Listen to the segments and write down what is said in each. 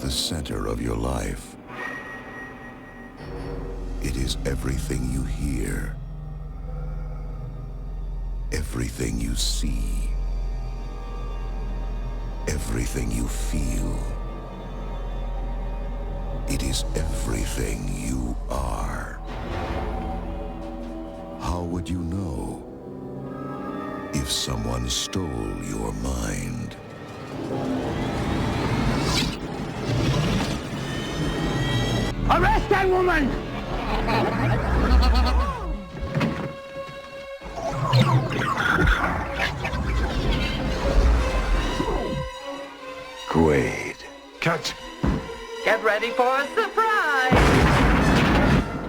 the center of your life. It is everything you hear, everything you see, everything you feel. It is everything you are. How would you know if someone stole your mind? Arrest that woman! Quaid. Cut. Get ready for a surprise!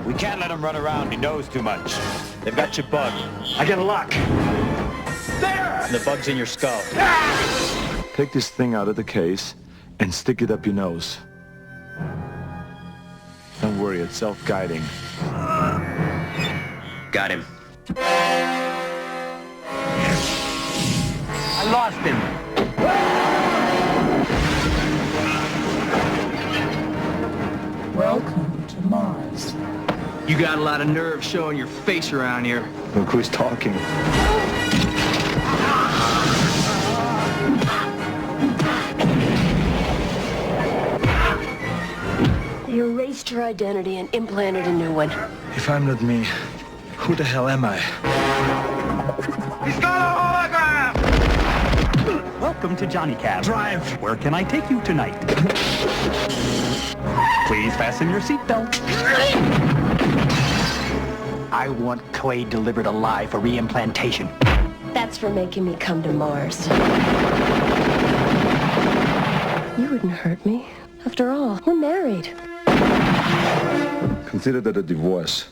We can't let him run around. He knows too much. They've got your bug. I get a lock. There! The bug's in your skull. Take this thing out of the case and stick it up your nose. Don't worry, it's self-guiding. Got him. I lost him. Welcome to Mars. You got a lot of nerve showing your face around here. Look who's talking. They erased your identity and implanted a new one. If I'm not me, who the hell am I? He's got a hologram! Welcome to Johnny Cab. Drive! Where can I take you tonight? Please fasten your seatbelt. I want Quaid delivered alive for reimplantation. That's for making me come to Mars. You wouldn't hurt me. After all, we're married. Consider that a divorce.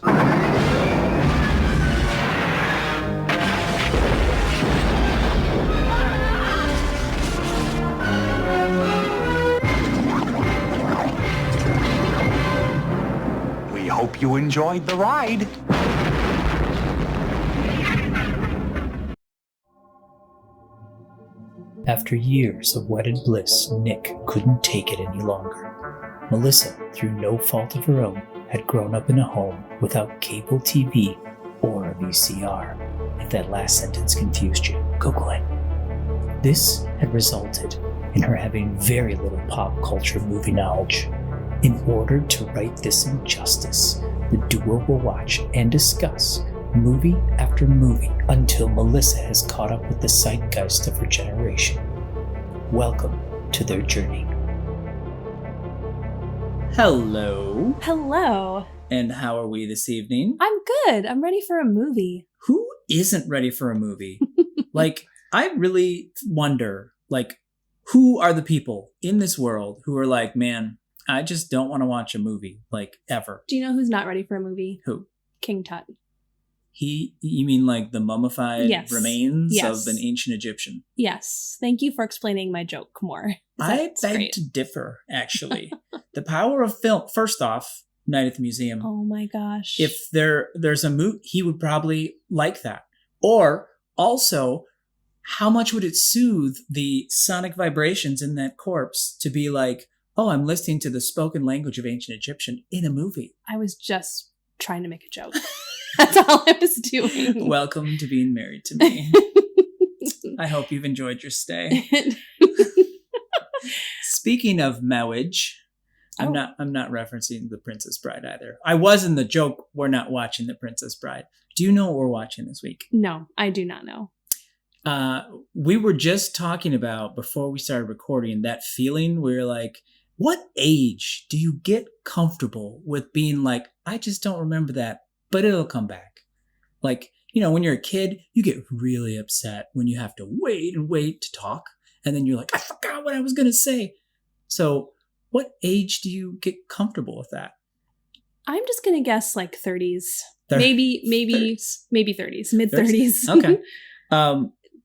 We hope you enjoyed the ride. After years of wedded bliss, Nick couldn't take it any longer. Melissa, through no fault of her own, had grown up in a home without cable TV or a VCR. If that last sentence confused you, Google it. This had resulted in her having very little pop culture movie knowledge. In order to right this injustice, the duo will watch and discuss movie after movie until Melissa has caught up with the zeitgeist of her generation. Welcome to their journey. Hello. Hello. And how are we this evening? I'm good. I'm ready for a movie. Who isn't ready for a movie? Like, I really wonder, like, who are the people in this world who are like, man, I just don't want to watch a movie, like, ever. Do you know who's not ready for a movie? Who? King Tut. You mean like the mummified remains Yes. of an ancient Egyptian? Yes. Thank you for explaining my joke more. I beg great. to differ, actually. The power of film, first off, Night at the Museum. Oh my gosh. If there's a movie, he would probably like that. Or also, how much would it soothe the sonic vibrations in that corpse to be like, oh, I'm listening to the spoken language of ancient Egyptian in a movie. I was just trying to make a joke. That's all I was doing. Welcome to being married to me. I hope you've enjoyed your stay. Speaking of marriage, I'm not referencing The Princess Bride either. I was in the joke, we're not watching The Princess Bride. Do you know what we're watching this week? No, I do not know. We were just talking about, before we started recording, that feeling where you're like, what age do you get comfortable with being like, I just don't remember that, but it'll come back? Like, you know, when you're a kid, you get really upset when you have to wait and wait to talk. And then you're like, I forgot what I was going to say. So what age do you get comfortable with that? I'm just going to guess like 30s. Maybe 30s, mid-30s. Okay.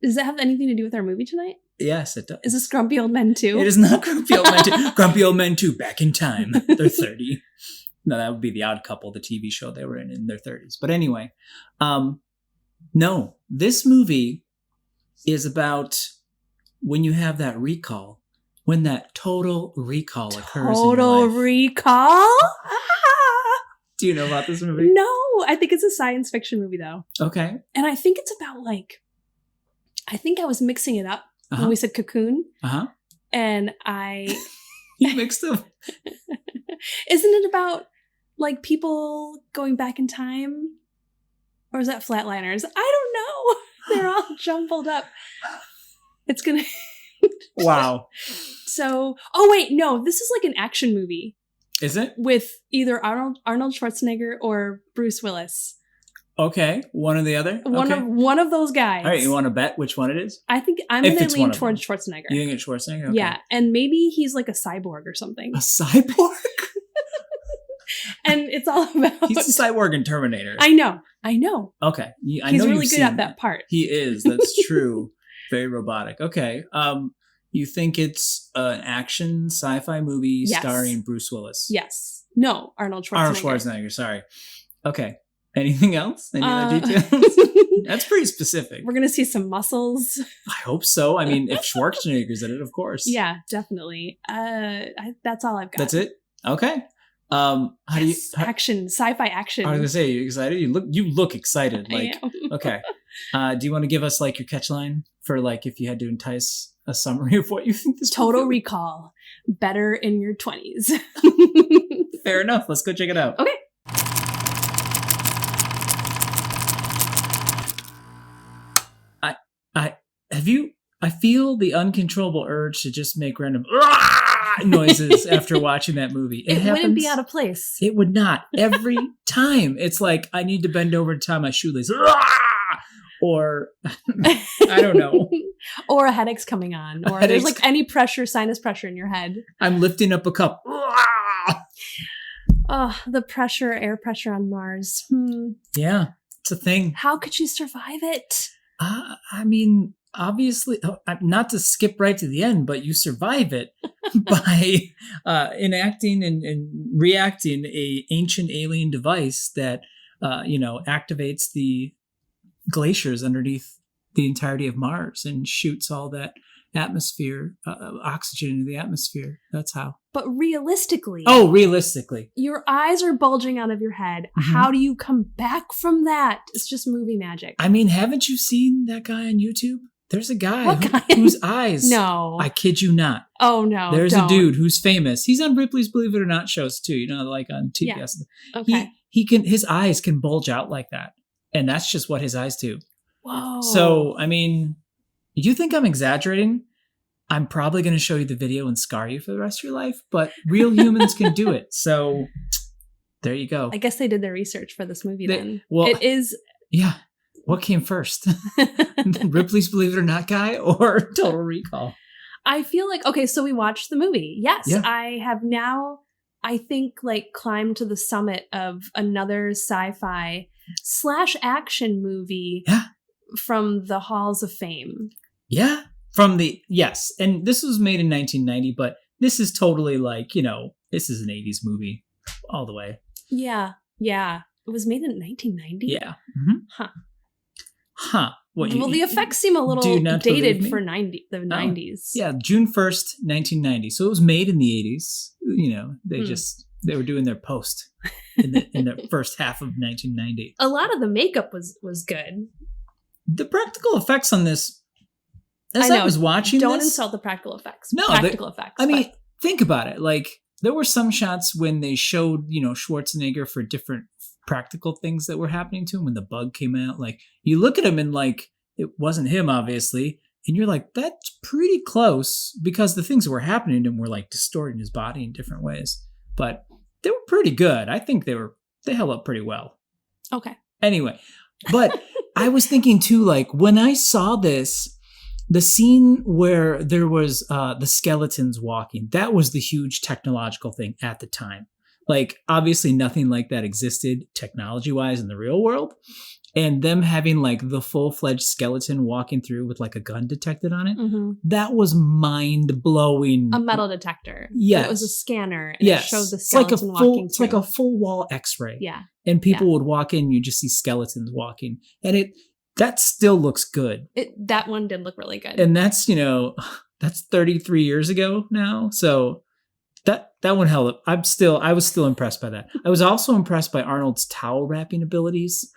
Does that have anything to do with our movie tonight? Yes, it does. Is this Grumpy Old Men 2? It is not Grumpy Old Men 2. Grumpy Old Men 2, back in time. They're 30. No, that would be The Odd Couple, the TV show they were in their 30s. But anyway, no, this movie is about when you have that recall, when that total recall occurs Total in your life. Recall? Do you know about this movie? No, I think it's a science fiction movie though. Okay. And I think it's about I think I was mixing it up when we said Cocoon. Uh-huh. And You mixed them. Isn't it about people going back in time? Or is that Flatliners? I don't know. They're all jumbled up. It's gonna Wow. So oh wait, no, this is an action movie. Is it? With either Arnold Schwarzenegger or Bruce Willis. Okay. One or the other? One of those guys. All right, you want to bet which one it is? I think I'm going to lean towards Schwarzenegger. You think it's Schwarzenegger? Okay. Yeah, and maybe he's a cyborg or something. A cyborg? And it's all about... He's a cyborg in Terminator. I know. Okay. He's really good at that part. He is. That's true. Very robotic. Okay. You think it's an action sci-fi movie starring Bruce Willis? Yes. No, Arnold Schwarzenegger. Arnold Schwarzenegger, sorry. Okay. Anything else? Any other details? That's pretty specific. We're going to see some muscles. I hope so. I mean, if Schwarzenegger's in it, of course. Yeah, definitely. That's all I've got. That's it? Okay. Action, sci-fi action. I was gonna say, are you excited? You look excited. I am. Okay. Do you want to give us your catch line for if you had to entice a summary of what you think this Total Recall, better in your 20s. Fair enough. Let's go check it out. Okay. I feel the uncontrollable urge to just make random noises after watching that movie. It wouldn't be out of place. It would not. Every time. It's I need to bend over to tie my shoelace. Or, I don't know. Or a headache's coming on. Or there's any pressure, sinus pressure in your head. I'm lifting up a cup. Oh, the pressure, air pressure on Mars. Yeah, it's a thing. How could you survive it? I mean, obviously, not to skip right to the end, but you survive it by enacting and reacting a ancient alien device that, activates the glaciers underneath the entirety of Mars and shoots all that atmosphere, oxygen into the atmosphere. That's how. But realistically. Oh, realistically. Your eyes are bulging out of your head. Mm-hmm. How do you come back from that? It's just movie magic. I mean, haven't you seen that guy on YouTube? There's a guy whose eyes. No. I kid you not. Oh, no. There's a dude who's famous. He's on Ripley's Believe It or Not shows too, on TBS. Yeah. Okay. His eyes can bulge out like that. And that's just what his eyes do. Whoa. So, I mean, you think I'm exaggerating? I'm probably going to show you the video and scar you for the rest of your life, but real humans can do it. So, there you go. I guess they did their research for this movie then. Well, it is... Yeah. What came first? Ripley's Believe It or Not guy or Total Recall? I feel okay, so we watched the movie. Yes, yeah. I have now, I think, climbed to the summit of another sci-fi / action movie from the halls of fame. Yeah. Yes. And this was made in 1990, but this is totally this is an 80s movie all the way. Yeah. Yeah. It was made in 1990? Yeah. Mm-hmm. Huh. The effects seem a little dated for the 90s. Yeah, June 1st, 1990. So it was made in the 80s. They were doing their post in the first half of 1990. A lot of the makeup was good. The practical effects on this, I was watching Don't insult the practical effects. No, practical effects. I mean, think about it. There were some shots when they showed, Schwarzenegger for different practical things that were happening to him when the bug came out. You look at him and it wasn't him, obviously. And you're that's pretty close because the things that were happening to him were distorting his body in different ways. But they were pretty good. I think they held up pretty well. Okay. Anyway, but I was thinking too, when I saw this, the scene where there was the skeletons walking, that was the huge technological thing at the time. Obviously nothing like that existed technology-wise in the real world. And them having the full-fledged skeleton walking through with a gun detected on it, that was mind-blowing. A metal detector. Yes. It was a scanner. And it showed the skeleton walking through. It's like a full-wall X-ray. Yeah. And people would walk in, you just see skeletons walking. And that still looks good. That one did look really good. And that's, That's 33 years ago now. So that one held up. I was still impressed by that. I was also impressed by Arnold's towel wrapping abilities.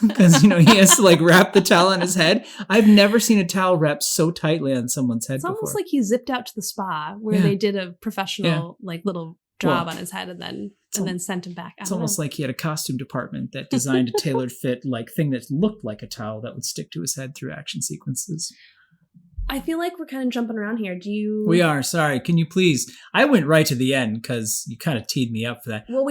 Because, he has to like wrap the towel on his head. I've never seen a towel wrapped so tightly on someone's head before. It's almost like he zipped out to the spa where they did a professional like little job on his head and then sent him back. It's almost like he had a costume department that designed a tailored fit like thing that looked like a towel that would stick to his head through action sequences. I feel like we're kind of jumping around here. We are. Sorry. Can you please? I went right to the end because you kind of teed me up for that. Well,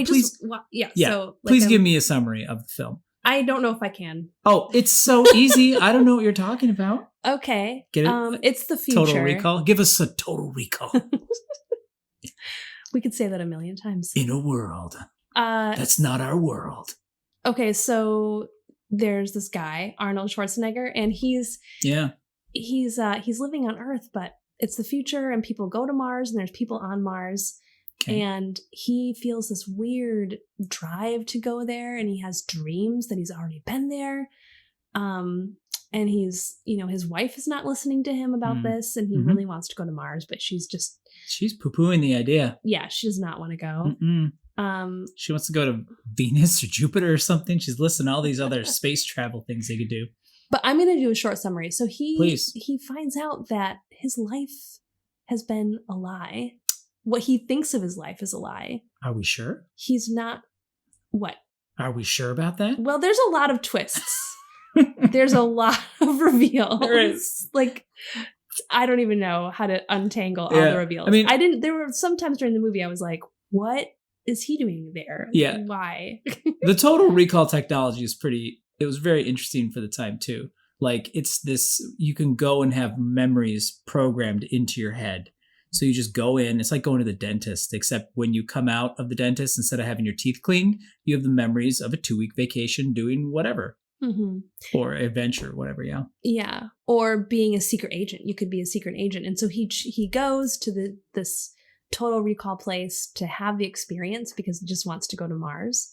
So please give me a summary of the film. I don't know if I can. Oh, it's so easy. I don't know what you're talking about. Okay. Get it? It's the future. Total Recall. Give us a Total Recall. We could say that a million times. In a world. That's not our world. Okay, so there's this guy, Arnold Schwarzenegger, and he's living on Earth, but it's the future and people go to Mars and there's people on Mars. Okay. And he feels this weird drive to go there, and he has dreams that he's already been there. And he's, his wife is not listening to him about this, and he really wants to go to Mars, but she's poo-pooing the idea. Yeah, she does not want to go. She wants to go to Venus or Jupiter or something. She's listing all these other space travel things they could do. But I'm going to do a short summary. So Please. He finds out that his life has been a lie. What he thinks of his life is a lie. Are we sure? He's not. What? Are we sure about that? Well, there's a lot of twists. There's a lot of reveals. There is. Like, I don't even know how to untangle all the reveals. There were some times during the movie I was like, what is he doing there? Yeah. Why? The Total Recall technology is it was very interesting for the time too. Like, it's this, you can go and have memories programmed into your head. So you just go in, it's like going to the dentist, except when you come out of the dentist, instead of having your teeth cleaned, you have the memories of a 2-week vacation doing whatever. Or adventure, whatever, yeah. Yeah, or being a secret agent. You could be a secret agent. And so he goes to this Total Recall place to have the experience because he just wants to go to Mars.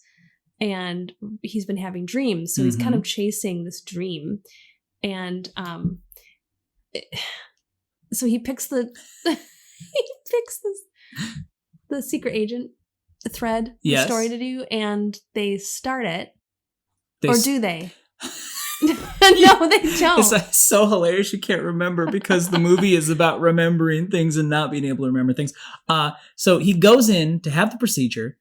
And he's been having dreams, so he's kind of chasing this dream. And so he picks the secret agent thread, the story to do, and they start it. Or do they? No, they don't. It's so hilarious you can't remember because the movie is about remembering things and not being able to remember things. So he goes in to have the procedure.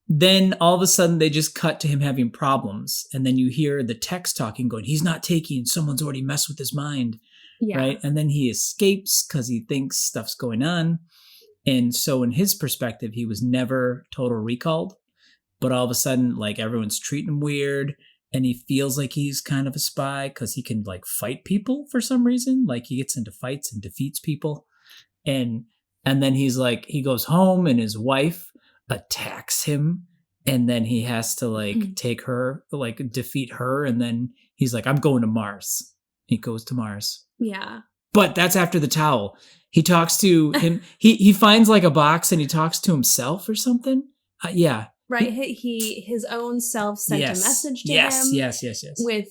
Then all of a sudden they just cut to him having problems. And then you hear the text talking going, he's not taking, someone's already messed with his mind. Yeah. Right. And then he escapes because he thinks stuff's going on. And so in his perspective, he was never total recalled. But all of a sudden, like, everyone's treating him weird. And he feels like he's kind of a spy because he can, like, fight people for some reason. Like, he gets into fights and defeats people. And then he's like, he goes home and his wife attacks him. And then he has to, like, take her, like, defeat her. And then he's like, I'm going to Mars. He goes to Mars. Yeah. But that's after the towel. He talks to him. He finds, like, a box and he talks to himself or something. Yeah. Right. His own self sent a message to him. Yes. With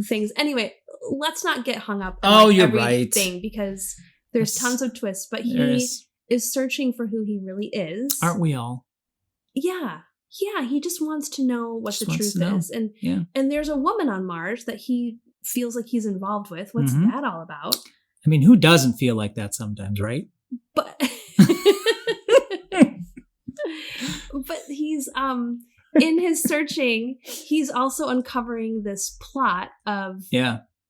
things. Anyway, let's not get hung up on you're everything right. because there's tons of twists, but he is searching for who he really is. Aren't we all? Yeah. Yeah. He just wants to know what the truth is. And there's a woman on Mars that he feels like he's involved with. What's that all about? I mean, who doesn't feel like that sometimes, right? But but he's in his searching, he's also uncovering this plot of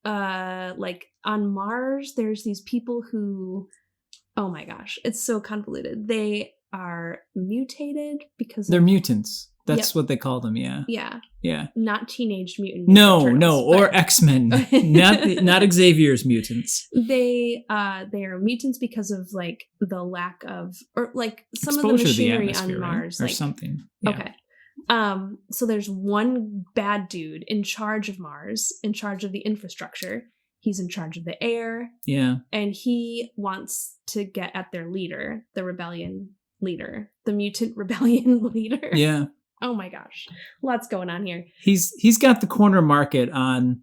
like on Mars there's these people who, oh my gosh, it's so convoluted. They are mutated because they're mutants. That's what they call them. Yeah. Not Teenage Mutant. No, or X-Men. not Xavier's mutants. They are mutants because of like the lack of, or like some exposure of the machinery to the on Mars, or like something. Yeah. Okay. So there's one bad dude in charge of Mars, in charge of the infrastructure. He's in charge of the air. Yeah. And he wants to get at their leader, the rebellion leader, the mutant rebellion leader. Yeah. Oh my gosh. Lots going on here. He's got the corner market on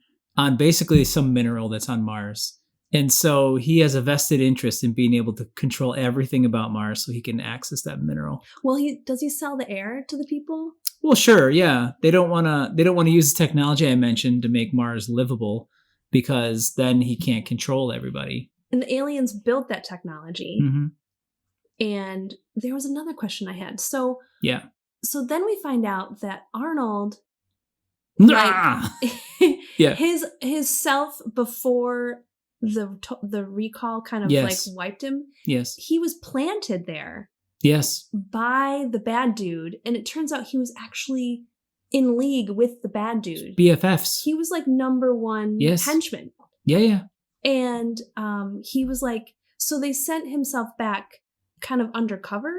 basically some mineral that's on Mars. And so he has a vested interest in being able to control everything about Mars so he can access that mineral. Well, does he sell the air to the people? Well, sure, yeah. They don't want to use the technology I mentioned to make Mars livable because then he can't control everybody. And the aliens built that technology. Mm-hmm. And there was another question I had. So yeah. So then we find out that Arnold, Nah! Yeah. his self before the recall kind of like wiped him. Yes. He was planted there. Yes. By the bad dude, and it turns out he was actually in league with the bad dude. BFFs. He was like number one henchman. Yeah, yeah. And he was like, so they sent himself back kind of undercover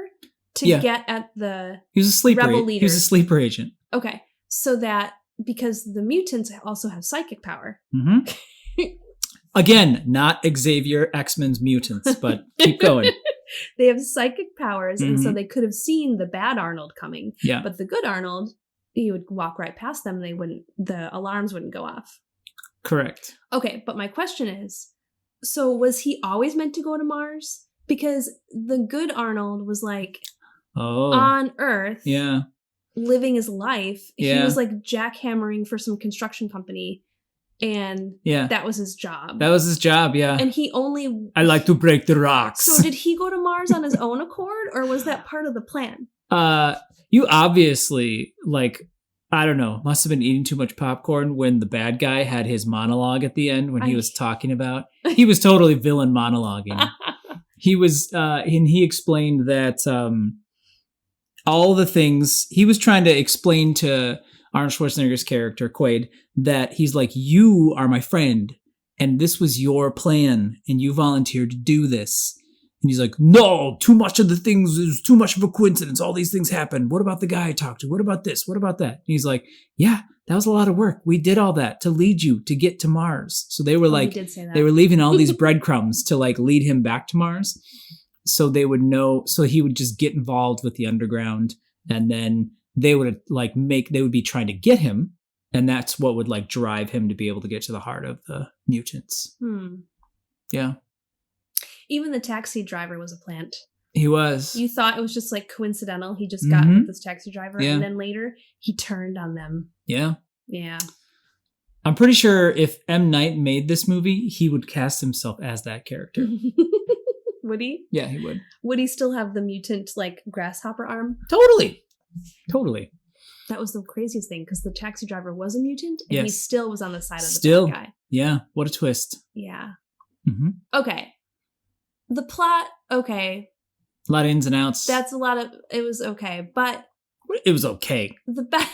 to get at the he was a sleeper rebel leader. He was a sleeper agent. Okay. So that because the mutants also have psychic power. Mm-hmm. Again, not Xavier X-Men's mutants, but keep going. They have psychic powers, and so they could have seen the bad Arnold coming. Yeah. But the good Arnold, he would walk right past them. The alarms wouldn't go off. Correct. Okay, but my question is, so was he always meant to go to Mars? Because the good Arnold was like on Earth, living his life. He was like jackhammering for some construction company. And that was his job. That was his job, yeah. And he only... I like to break the rocks. So did he go to Mars on his own accord, or was that part of the plan? You obviously, like, I don't know, must have been eating too much popcorn when the bad guy had his monologue at the end when he was talking about... He was totally villain monologuing. He was... and he explained that all the things... He was trying to explain to... Arnold Schwarzenegger's character, Quaid, that he's like, you are my friend, and this was your plan, and you volunteered to do this. And he's like, no, too much of the things is too much of a coincidence. All these things happen. What about the guy I talked to? What about this? What about that? And he's like, yeah, that was a lot of work. We did all that to lead you to get to Mars. So they were they were leaving all these breadcrumbs to like lead him back to Mars. So they would know, so he would just get involved with the underground, and then they would be trying to get him, and that's what would like drive him to be able to get to the heart of the mutants. Yeah. Even the taxi driver was a plant. He was. You thought it was just like coincidental. He just got with this taxi driver, and then later he turned on them. Yeah. Yeah. I'm pretty sure if M. Night made this movie, he would cast himself as that character. Would he? Yeah, he would. Would he still have the mutant like grasshopper arm? Totally. That was the craziest thing, because the taxi driver was a mutant, and he still was on the side of the bad guy. Yeah, what a twist. Yeah. Mm-hmm. Okay. The plot, okay. A lot of ins and outs. That's a lot of... It was okay, but... It was okay. It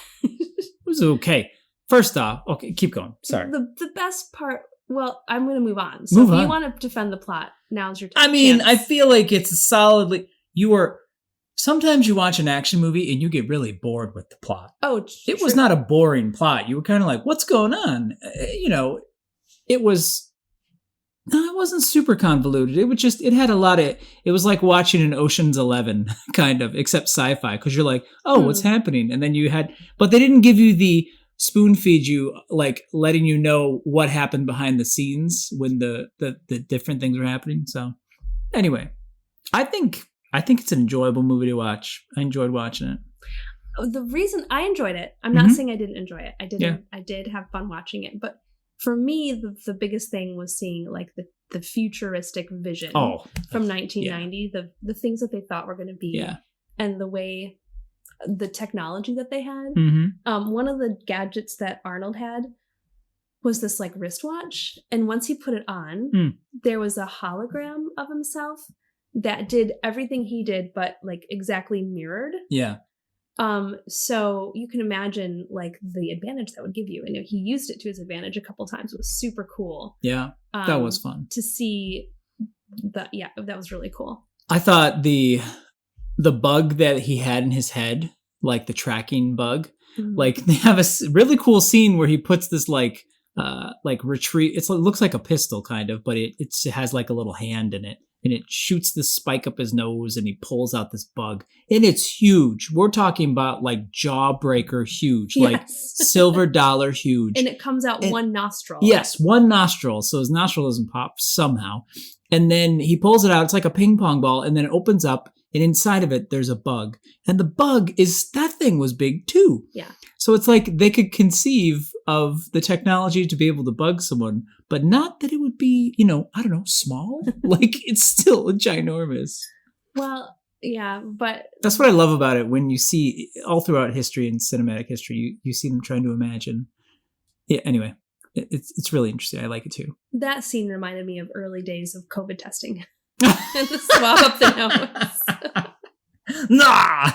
was okay. First off, okay, keep going. Sorry. The best part... Well, I'm going to move on. So if you want to defend the plot, now's your time. I mean, I feel like it's solidly... Sometimes you watch an action movie and you get really bored with the plot. Oh, it was not a boring plot. You were kind of like, what's going on? It wasn't super convoluted. It had a lot of, it was like watching an Ocean's 11 kind of, except sci-fi, because you're like, oh, what's happening? And then but they didn't give you the spoon feed you, like letting you know what happened behind the scenes when the different things were happening. So anyway, I think it's an enjoyable movie to watch. I enjoyed watching it. The reason I enjoyed it, I'm not saying I didn't enjoy it. I didn't. Yeah. I did have fun watching it. But for me, the biggest thing was seeing like the futuristic vision from 1990, the things that they thought were going to be, and the way, the technology that they had. One of the gadgets that Arnold had was this like wristwatch. And once he put it on, there was a hologram of himself that did everything he did, but like exactly mirrored. Yeah. So you can imagine like the advantage that would give you. And he used it to his advantage a couple times. It was super cool. Yeah. That was fun to see. That was really cool. I thought the bug that he had in his head, like the tracking bug, like they have a really cool scene where he puts this like retrieve. It looks like a pistol kind of, but it has like a little hand in it. and it shoots this spike up his nose, and he pulls out this bug, and it's huge. We're talking about like jawbreaker huge, like silver dollar huge. And it comes out one nostril. Yes, one nostril. So his nostril doesn't pop somehow. And then he pulls it out. It's like a ping pong ball, and then it opens up, and inside of it, there's a bug. And the bug that thing was big too. Yeah. So it's like they could conceive of the technology to be able to bug someone, but not that it would be, I don't know, small. Like it's still ginormous. Well, yeah, but that's what I love about it. When you see all throughout history and cinematic history, you see them trying to imagine. Yeah. Anyway, it's really interesting. I like it too. That scene reminded me of early days of COVID testing. And the swab up the nose. Nah.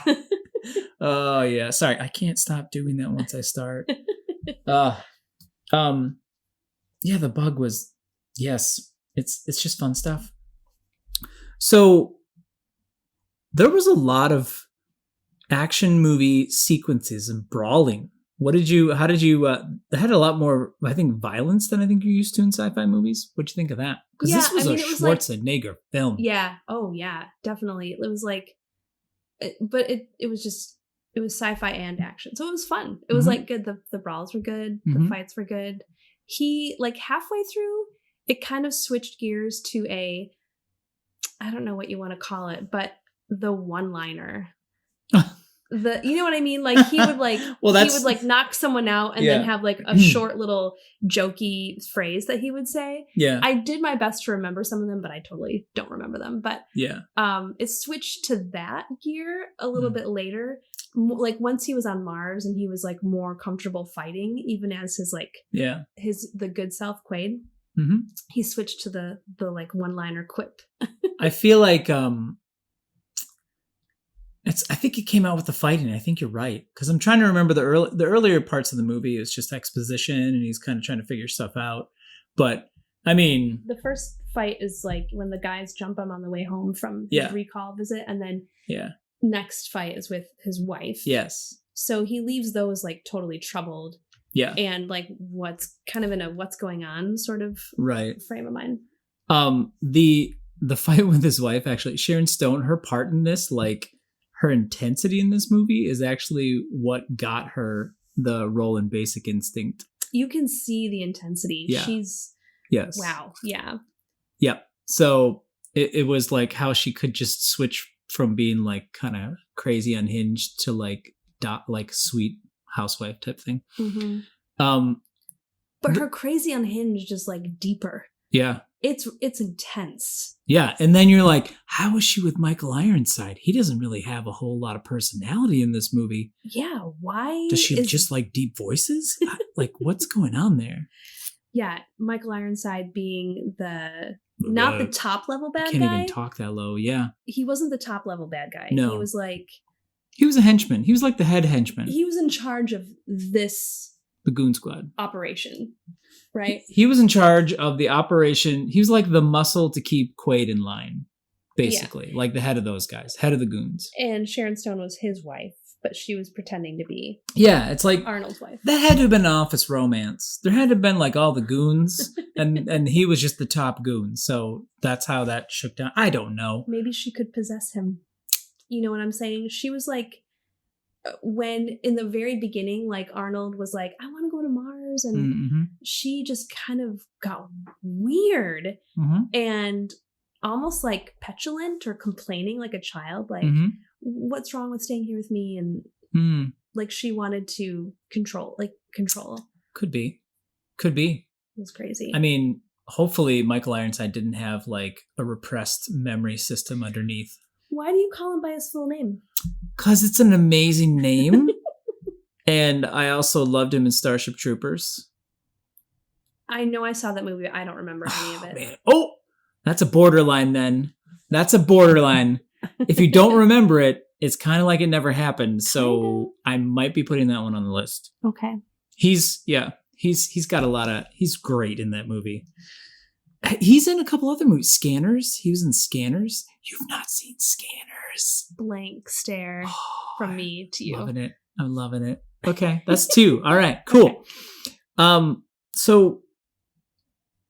Oh yeah. Sorry, I can't stop doing that once I start. Yeah, the bug was it's just fun stuff. So there was a lot of action movie sequences and brawling. How did you it had a lot more, I think, violence than I think you're used to in sci-fi movies. What'd you think of that? Because this was a Schwarzenegger film. Yeah. Oh yeah, definitely. It was like, but it was sci-fi and action. So it was fun. It was like good. The brawls were good. The fights were good. He like halfway through, it kind of switched gears to I don't know what you want to call it, but the one-liner. You know what I mean? Like he would like he would like knock someone out and then have like a short little jokey phrase that he would say. Yeah. I did my best to remember some of them, but I totally don't remember them. But it switched to that gear a little bit later. Like once he was on Mars and he was like more comfortable fighting, even as his like the good self Quaid. Mm-hmm. He switched to the like one-liner quip. I feel like I think it came out with the fighting. I think you're right, because I'm trying to remember the earlier parts of the movie. It's just exposition, and he's kind of trying to figure stuff out. But I mean, the first fight is like when the guys jump him on the way home from his recall visit, and then next fight is with his wife. Yes. So he leaves those like totally troubled. Yeah. And like what's kind of in a what's going on sort of frame of mind. The fight with his wife, actually, Sharon Stone, her part in this, like her intensity in this movie is actually what got her the role in Basic Instinct. You can see the intensity. Yeah. She's wow. Yeah. Yep. So it was like how she could just switch from being like kind of crazy unhinged to like sweet housewife type thing. Mm-hmm. But her crazy unhinged is like deeper. Yeah. It's intense. Yeah. And then you're like, how is she with Michael Ironside? He doesn't really have a whole lot of personality in this movie. Yeah. Why? Does she just like deep voices? Like, what's going on there? Yeah. Michael Ironside being not the top level bad guy. Can't even talk that low. Yeah. He wasn't the top level bad guy. No. He was like. He was a henchman. He was like the head henchman. He was in charge of the Goon Squad operation. Right. He was in charge of the operation. He was like the muscle to keep Quaid in line, basically. Like the head of those guys, head of the goons. And Sharon Stone was his wife, but she was pretending to be it's like Arnold's wife. That had to have been an office romance. There had to have been like all the goons and he was just the top goon. So that's how that shook down. I don't know. Maybe she could possess him. You know what I'm saying? She was like, when in the very beginning, like Arnold was like, I want to go to Mars. And she just kind of got weird and almost like petulant or complaining like a child. Like, what's wrong with staying here with me? And like she wanted to control. Could be. It was crazy. I mean, hopefully Michael Ironside didn't have like a repressed memory system underneath. Why do you call him by his full name? Because it's an amazing name. And I also loved him in Starship Troopers. I know I saw that movie, but I don't remember any of it. Man. Oh, that's a borderline then. That's a borderline. If you don't remember it, it's kind of like it never happened. So I might be putting that one on the list. Okay. He's got a lot of, he's great in that movie. He's in a couple other movies. Scanners. He was in Scanners. You've not seen Scanners. Blank stare from me to you. Loving it. I'm loving it. Okay. That's 2. All right. Cool. So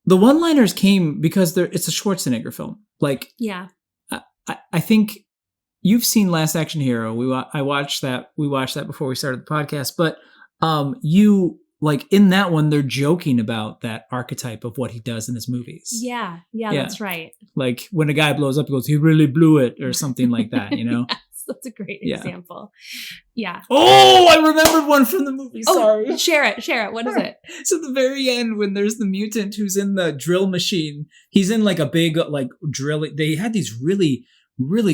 The one-liners came because it's a Schwarzenegger film. Like, Yeah. I think you've seen Last Action Hero. We watched that before we started the podcast. But you, like, in that one, they're joking about that archetype of what he does in his movies. Yeah, that's right. Like when a guy blows up, he goes, "He really blew it," or something like that. You know. Yes, that's a great example. Yeah. Oh, I remembered one from the movie. Sorry. Oh, share it. What is it? So at the very end, when there's the mutant who's in the drill machine, he's in like a big like drill. They had these really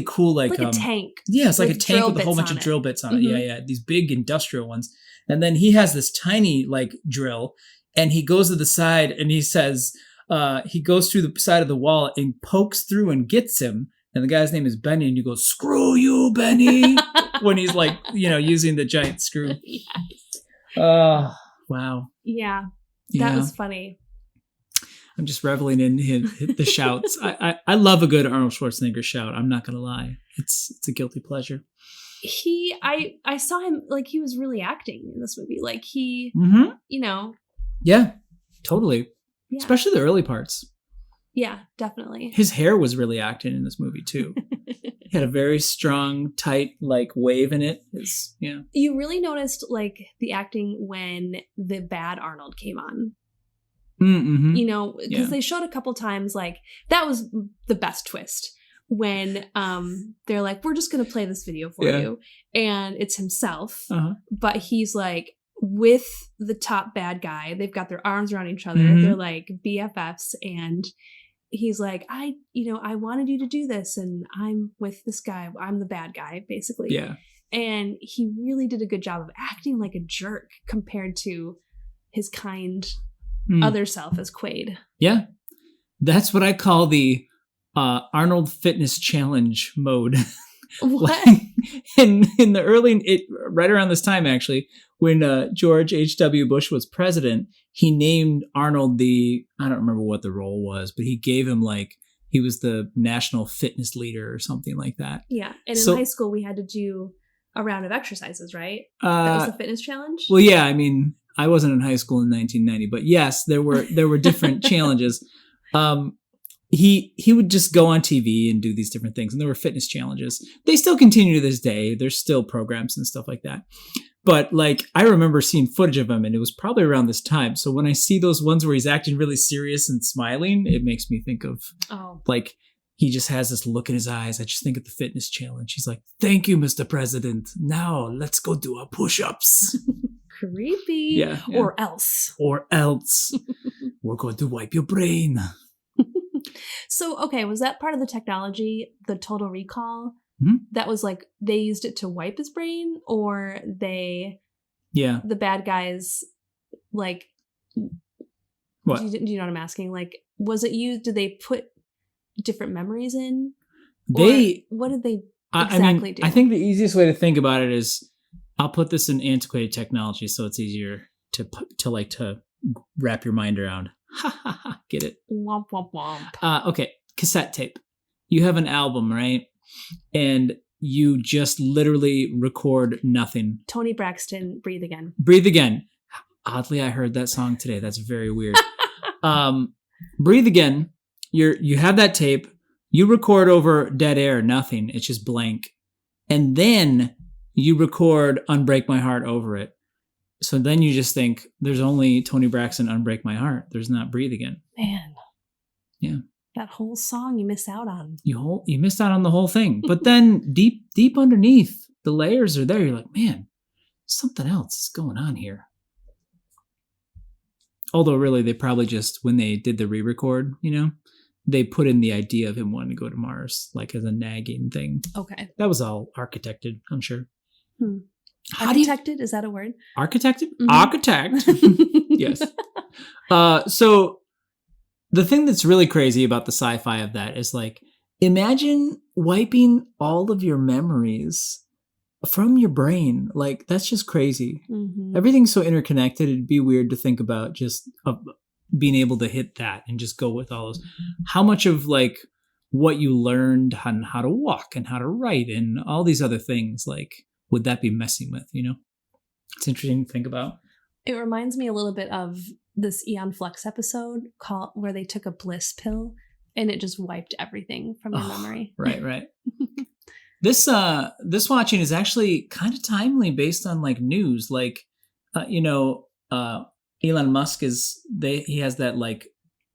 cool like a tank. Yeah, it's like a tank with a whole bunch of drill bits on it. Yeah, these big industrial ones. And then he has this tiny like drill, and he goes to the side and he says, he goes through the side of the wall and pokes through and gets him. And the guy's name is Benny, and you go, "Screw you, Benny," when he's like, using the giant screw. Yes. Oh, wow. Yeah, that was funny. I'm just reveling in the shouts. I love a good Arnold Schwarzenegger shout. I'm not gonna lie. It's a guilty pleasure. I saw him, like, he was really acting in this movie. Like he, Yeah, totally. Yeah. Especially the early parts. Yeah, definitely. His hair was really acting in this movie too. He had a very strong, tight, like wave in it. You really noticed like the acting when the bad Arnold came on. Mm-hmm. Because they showed a couple times, like, that was the best twist when they're like, "We're just going to play this video for you." And it's himself, but he's like with the top bad guy. They've got their arms around each other. Mm-hmm. They're like BFFs. And he's like, I wanted you to do this. And I'm with this guy. I'm the bad guy, basically. Yeah. And he really did a good job of acting like a jerk compared to his kind other self as Quaid. Yeah. That's what I call the Arnold Fitness Challenge mode. What? Like, in the right around this time, actually, when George H.W. Bush was president, he named Arnold I don't remember what the role was, but he gave him he was the national fitness leader or something like that. Yeah. And in high school, we had to do a round of exercises, right? That was the fitness challenge? Well, yeah, I mean, I wasn't in high school in 1990, but yes, there were different challenges. He would just go on TV and do these different things, and there were fitness challenges. They still continue to this day. There's still programs and stuff like that. But I remember seeing footage of him, and it was probably around this time. So when I see those ones where he's acting really serious and smiling, it makes me think of he just has this look in his eyes. I just think of the fitness challenge. He's like, "Thank you, Mr. President. Now let's go do our push-ups." Creepy. Yeah. Or else. We're going to wipe your brain. So, okay, was that part of the technology, the Total Recall? Mm-hmm. That was they used it to wipe his brain, or the bad guys, what? Do you know what I'm asking? Was it used, did they put different memories in? What did they exactly do? I think the easiest way to think about it is, I'll put this in antiquated technology so it's easier to wrap your mind around. Ha ha ha. Get it? Womp womp womp. Okay. Cassette tape. You have an album, right? And you just literally record nothing. Toni Braxton, Breathe Again. Breathe Again. Oddly, I heard that song today. That's very weird. Breathe Again. You have that tape. You record over dead air, nothing. It's just blank. And then you record Unbreak My Heart over it. So then you just think, there's only Toni Braxton, Unbreak My Heart. There's not Breathe Again. Man. Yeah. That whole song you miss out on. You missed out on the whole thing. But then deep underneath, the layers are there. You're like, man, something else is going on here. Although really, they probably just, when they did the re-record, they put in the idea of him wanting to go to Mars, as a nagging thing. Okay. That was all architected, I'm sure. Architected? Is that a word? Architected? Mm-hmm. Architect. Yes. So the thing that's really crazy about the sci-fi of that is imagine wiping all of your memories from your brain. That's just crazy. Mm-hmm. Everything's so interconnected. It'd be weird to think about just being able to hit that and just go with all those. How much of what you learned on how to walk and how to write and all these other things, would that be messing with, It's interesting to think about. It reminds me a little bit of this Eon Flux episode where they took a bliss pill and it just wiped everything from your memory. Right. This watching is actually kind of timely based on like news. Like, Elon Musk he has that like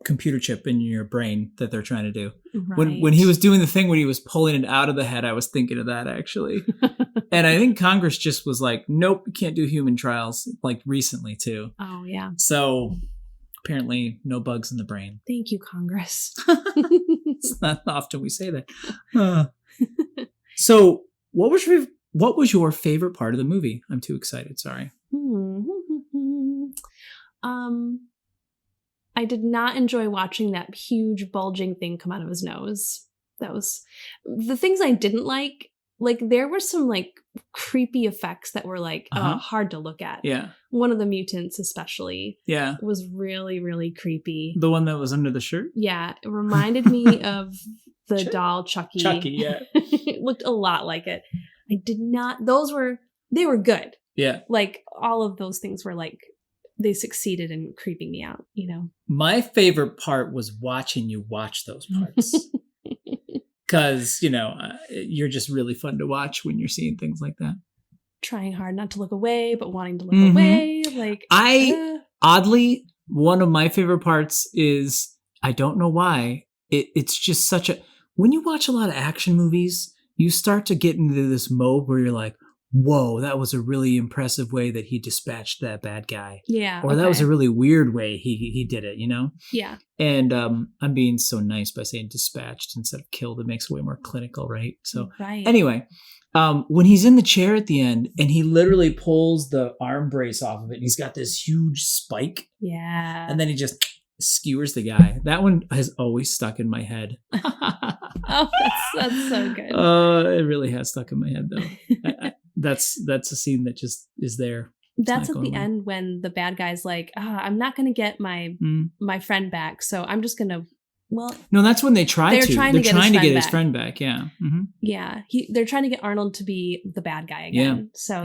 computer chip in your brain that they're trying to do. Right. When he was doing the thing when he was pulling it out of the head, I was thinking of that actually. And I think Congress just was like, nope, you can't do human trials, like recently too. Oh yeah. So apparently no bugs in the brain. Thank you, Congress. It's not often we say that. So what was your favorite part of the movie? I'm too excited. Sorry. I did not enjoy watching that huge bulging thing come out of his nose. That was the things I didn't like. Like there were some like creepy effects that were like hard to look at. Yeah. One of the mutants especially. Yeah. Was really, really creepy. The one that was under the shirt? Yeah. It reminded me of the doll Chucky. Chucky, yeah. It looked a lot like it. They were good. Yeah. Like all of those things were like, they succeeded in creeping me out, My favorite part was watching you watch those parts. Because, you're just really fun to watch when you're seeing things like that. Trying hard not to look away, but wanting to look away. Like oddly, one of my favorite parts is, I don't know why, it's just when you watch a lot of action movies, you start to get into this mode where you're like, whoa, that was a really impressive way that he dispatched that bad guy. Yeah. Or that was a really weird way he did it, Yeah. And I'm being so nice by saying dispatched instead of killed. It makes it way more clinical, right? So anyway, when he's in the chair at the end and he literally pulls the arm brace off of it, and he's got this huge spike. Yeah. And then he just skewers the guy. That one has always stuck in my head. Oh, that's so good. It really has stuck in my head though. That's a scene that just is there. That's at the end when the bad guy's like, I'm not going to get my friend back, so I'm just going to. Well, no, that's when they're trying to get his friend back. Yeah, yeah. They're trying to get Arnold to be the bad guy again. Yeah. So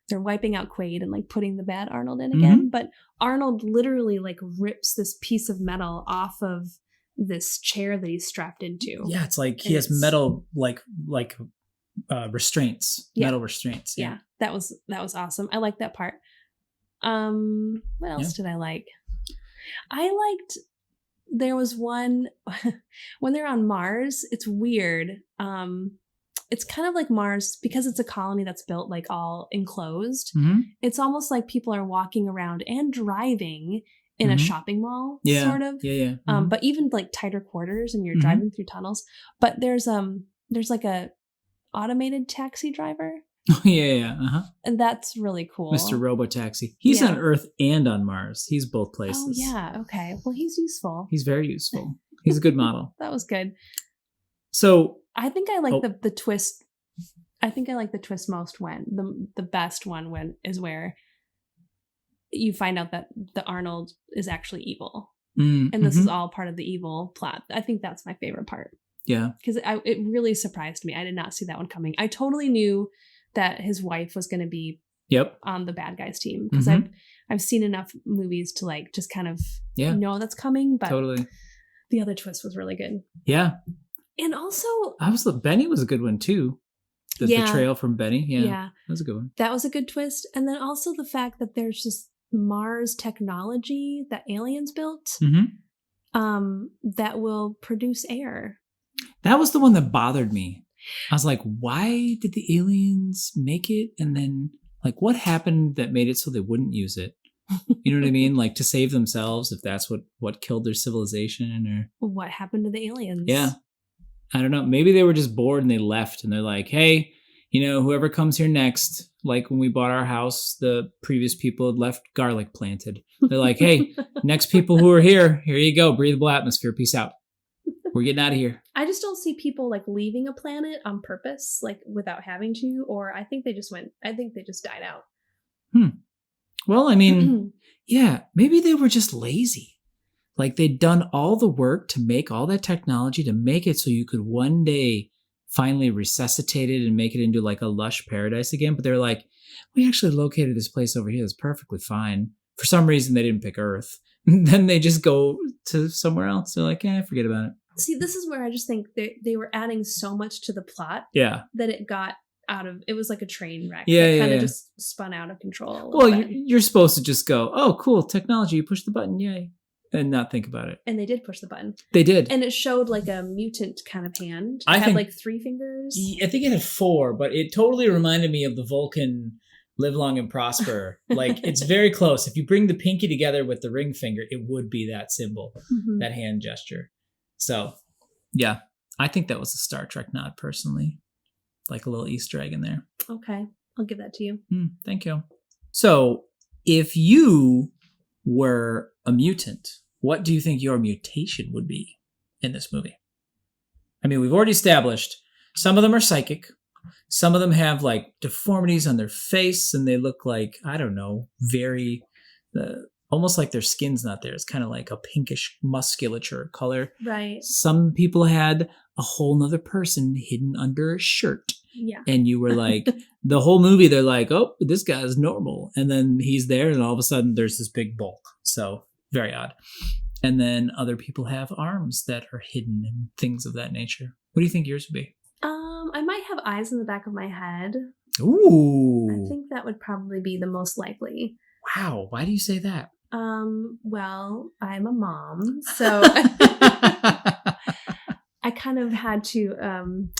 they're wiping out Quaid and like putting the bad Arnold in again. But Arnold literally like rips this piece of metal off of this chair that he's strapped into. Yeah, it's like he has metal like restraints, metal restraints. Yeah, that was awesome. I liked that part. What else did I like? I liked, there was one when they're on Mars. It's weird. It's kind of like Mars because it's a colony that's built like all enclosed. It's almost like people are walking around and driving in a shopping mall, sort of. Yeah. But even like tighter quarters, and you're driving through tunnels. But there's like a automated taxi driver. Oh yeah. And that's really cool. Mr. Robotaxi. He's on Earth and on Mars. He's both places. Oh yeah. Okay. Well, he's useful. He's very useful. He's a good model. That was good. So I think I like the twist. I think I like the twist most when the best one is where you find out that the Arnold is actually evil, and this is all part of the evil plot. I think that's my favorite part. Yeah, because it really surprised me. I did not see that one coming. I totally knew that his wife was going to be on the bad guys team, because I've seen enough movies to like just kind of know that's coming. But the other twist was really good. Yeah, and also Benny was a good one too. The betrayal from Benny. Yeah, that was a good one. That was a good twist, and then also the fact that there's just Mars technology that aliens built that will produce air. That was the one that bothered me. I was like, why did the aliens make it? And then like, what happened that made it so they wouldn't use it? You know what I mean? Like to save themselves, if that's what killed their civilization, or what happened to the aliens? Yeah. I don't know. Maybe they were just bored and they left, and they're like, hey, whoever comes here next, like when we bought our house, the previous people had left garlic planted. They're like, hey, next people who are here you go. Breathable atmosphere. Peace out. We're getting out of here. I just don't see people like leaving a planet on purpose, like without having to, or I think they just died out. Well, I mean, yeah, maybe they were just lazy. Like they'd done all the work to make all that technology to make it so you could one day finally resuscitate it and make it into like a lush paradise again. But they're like, we actually located this place over here that's perfectly fine. For some reason, they didn't pick Earth. Then they just go to somewhere else. They're like, forget about it. See, this is where I just think they were adding so much to the plot that it got out of, it was like a train wreck. It kind of just spun out of control. Well, you're supposed to just go, oh, cool, technology, you push the button, yay, and not think about it. And they did push the button. They did. And it showed like a mutant kind of hand. I had think, like 3 fingers. I think it had 4, but it totally reminded me of the Vulcan live long and prosper. Like, it's very close. If you bring the pinky together with the ring finger, it would be that symbol, that hand gesture. So, yeah, I think that was a Star Trek nod, personally. Like a little Easter egg in there. Okay, I'll give that to you. Thank you. So, if you were a mutant, what do you think your mutation would be in this movie? I mean, we've already established some of them are psychic. Some of them have like deformities on their face and they look like, I don't know, very, almost like their skin's not there. It's kind of like a pinkish musculature color. Right. Some people had a whole nother person hidden under a shirt. Yeah. And you were like, the whole movie, they're like, oh, this guy's normal. And then he's there and all of a sudden there's this big bulk. So very odd. And then other people have arms that are hidden and things of that nature. What do you think yours would be? I might have eyes in the back of my head. Ooh. I think that would probably be the most likely. Wow. Why do you say that? Well, I'm a mom, so I kind of had to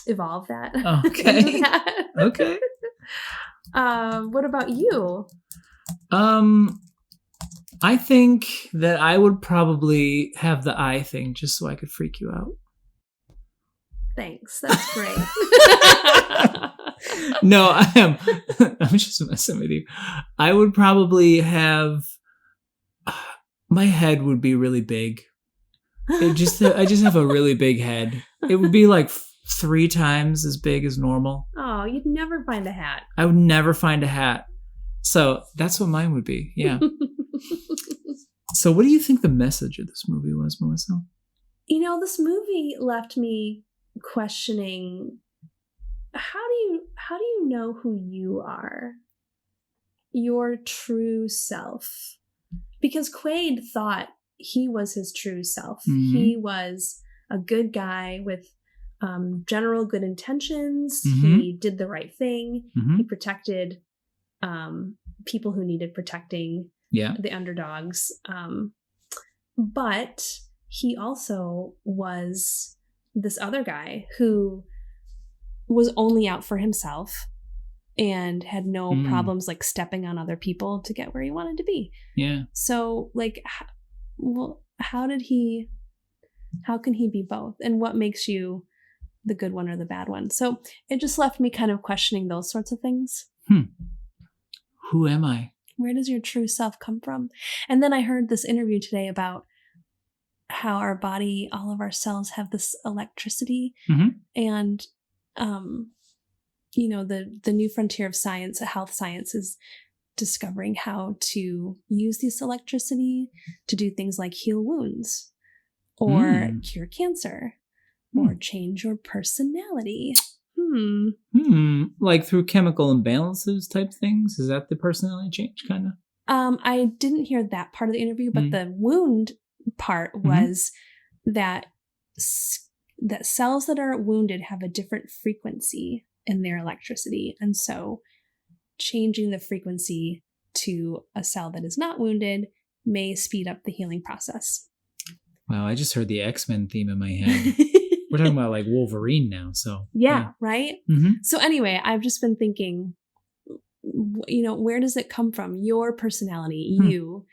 evolve that. Okay. Okay. What about you? I think that I would probably have the eye thing just so I could freak you out. Thanks. That's great. No, I'm just messing with you. I would probably have my head would be really big. I just have a really big head. It would be like 3 times as big as normal. Oh, you'd never find a hat. I would never find a hat. So that's what mine would be. Yeah. So what do you think the message of this movie was, Melissa? You know, this movie left me questioning, how do you know who you are? Your true self. Because Quaid thought he was his true self. Mm-hmm. He was a good guy with general good intentions. Mm-hmm. He did the right thing. Mm-hmm. He protected people who needed protecting, the underdogs. But he also was this other guy who was only out for himself and had no problems like stepping on other people to get where he wanted to be. Yeah. So like, how can he be both? And what makes you the good one or the bad one? So it just left me kind of questioning those sorts of things. Who am I? Where does your true self come from? And then I heard this interview today about how our body, all of our cells have this electricity. Mm-hmm. And, you know, the new frontier of science, health science, is discovering how to use this electricity to do things like heal wounds or cure cancer or change your personality. Like through chemical imbalances type things? Is that the personality change kind of? I didn't hear that part of the interview, but the wound part was that cells that are wounded have a different frequency in their electricity. And so changing the frequency to a cell that is not wounded may speed up the healing process. Wow, I just heard the X-Men theme in my head. We're talking about like Wolverine now, so. Yeah. Right? Mm-hmm. So anyway, I've just been thinking, you know, where does it come from? Your personality, you.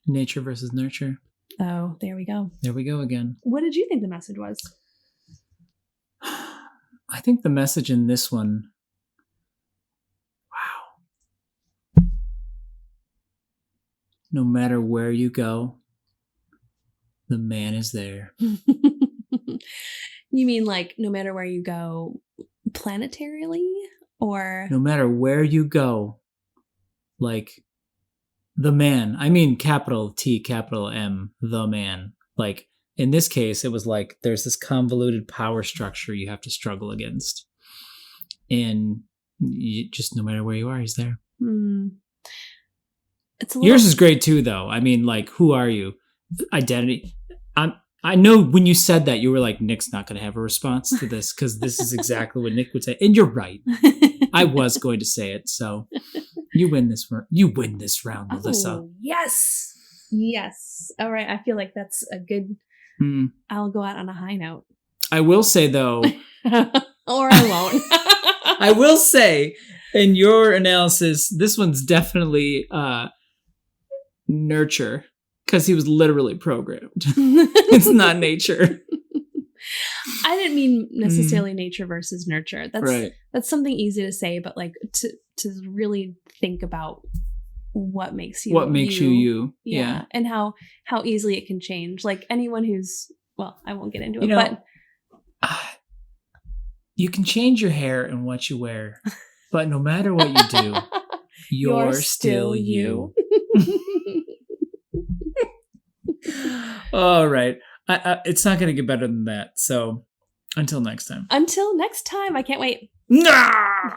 Nature versus nurture. Oh, there we go. There we go again. What did you think the message was? I think the message in this one, wow. No matter where you go, the man is there. You mean like no matter where you go planetarily, or? No matter where you go, like the man, I mean capital T, capital M, the man. Like in this case, it was like there's this convoluted power structure you have to struggle against. And you just no matter where you are, he's there. It's a little... Yours is great too, though. I mean, like, who are you? Identity. I know when you said that, you were like, Nick's not going to have a response to this because this is exactly what Nick would say. And you're right. I was going to say it. So you win this round, Melissa. Oh, yes. Yes. All right. I feel like that's a good... I'll go out on a high note. I will say, though... Or I won't. I will say, in your analysis, this one's definitely nurture. Because he was literally programmed. It's not nature. I didn't mean necessarily nature versus nurture. That's right. That's something easy to say, but like to really think about what makes you you. Yeah. And how easily it can change. Like anyone who's, well, I won't get into it, but you can change your hair and what you wear, but no matter what you do, you're still you. All right. It's not going to get better than that. So until next time. Until next time. I can't wait. Nah!